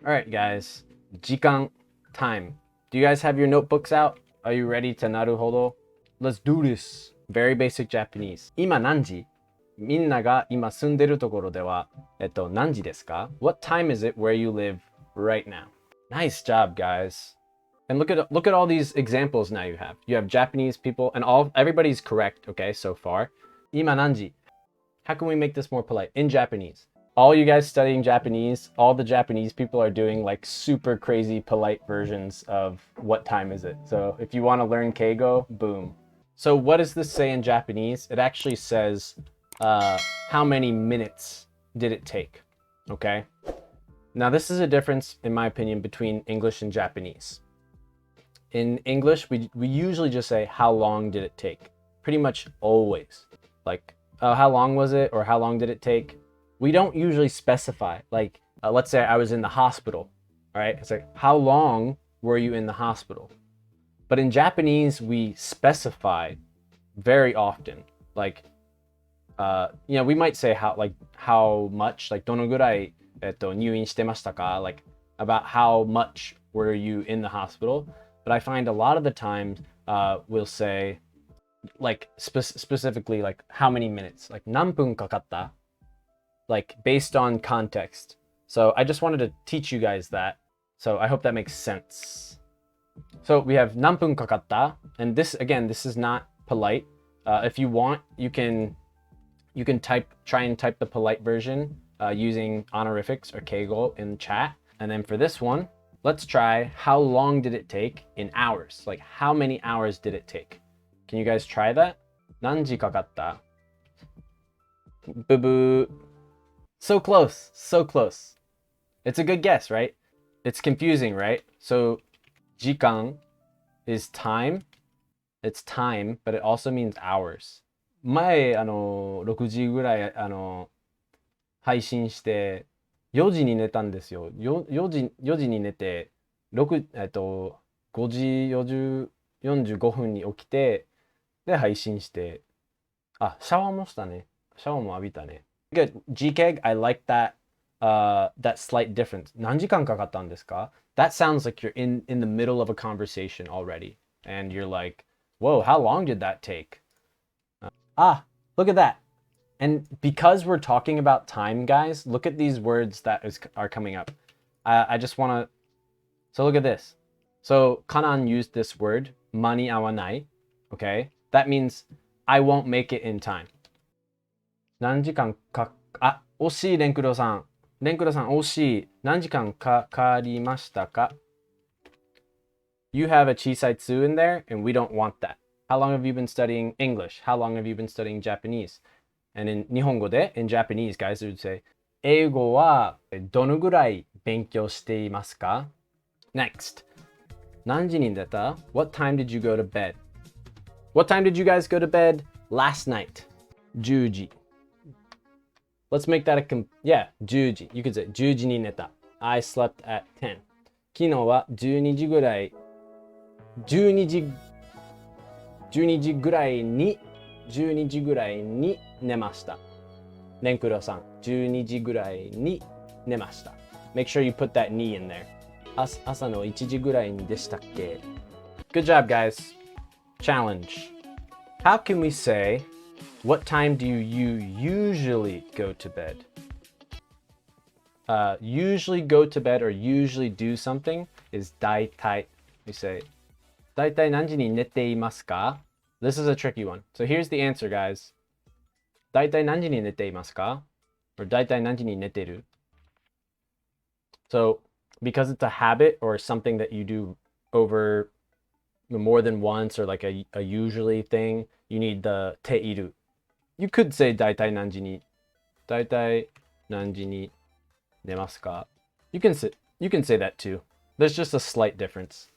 All right, guys. 時間 time. Do you guys have your notebooks out? Are you ready to naruhodo? Let's do this. Very basic Japanese. 今何時?みんなが今住んでるところでは、何時ですか? What time is it where you live right now? Nice job, guys. And look at all these examples now you have. You have Japanese people and everybody's correct, okay, so far. 今何時? How can we make this more polite? In Japanese. All you guys studying Japanese, all the Japanese people are doing like super crazy polite versions of what time is it. So if you want to learn Keigo, boom. So what does this say in Japanese? It actually says how many minutes did it take, okay? Now this is a difference, in my opinion, between English and Japanese. In English, we usually just say, how long did it take? Pretty much always. Like, how long was it? Or how long did it take? We don't usually specify. Like, let's say I was in the hospital, right? It's like, how long were you in the hospital? But in Japanese, we specify very often. Like, we might say how much, like, どのぐらい、入院してましたか? Like, about how much were you in the hospital? But I find a lot of the times we'll say, like, specifically, like, how many minutes? Like, 何分かかった? Like, based on context. So I just wanted to teach you guys that. So I hope that makes sense. So we have 何分かかった? And this, again, this is not polite. If you want, you can try and type the polite version using honorifics or keigo in chat. And then for this one, let's try how long did it take in hours? Like, how many hours did it take? Can you guys try that? 何時かかった? Boo boo. So close, so close. It's a good guess, right? It's confusing, right? So 時間 is time. It's time, but it also means hours. 前、6時ぐらい、配信して、4時に寝たんですよ。4時に寝て、5時45分に起きて、で、配信して、シャワーもしたね。シャワーも浴びたね。Good. GKEG, I like that that slight difference. 何時間かかったんですか? That sounds like you're in the middle of a conversation already. And you're like, whoa, how long did that take? Look at that. And because we're talking about time, guys, look at these words that are coming up. I just want to... So look at this. So Kanan used this word, mani awanai. Okay? That means I won't make it in time. 何時間か、惜しい、レンクロさん。レンクロさん、惜しい。何時間かかりましたか? You have a chisaitsu in there, and we don't want that. How long have you been studying English? How long have you been studying Japanese? And in 日本語で, in Japanese, guys, they would say, 英語はどのぐらい勉強していますか? Next. 何時に寝た? What time did you go to bed? What time did you guys go to bed last night? 10時. Let's make that 10時. You could say 10時に寝た. I slept at 10. 昨日は12時ぐらいぐらいに寝ました。レンクロさん、12時ぐらいに寝ました。Make sure you put that に in there. 朝の1時ぐらいでしたっけ? Good job, guys. Challenge. How can we say, what time do you usually go to bed? Usually go to bed or usually do something is だいたい. We say, だいたい何時に寝ていますか? This is a tricky one. So here's the answer, guys. だいたい何時に寝ていますか? Or だいたい何時に寝てる? So because it's a habit or something that you do over more than once or like a usually thing, you need the ている. You could say だいたい何時に寝ますか? You can say that too. There's just a slight difference.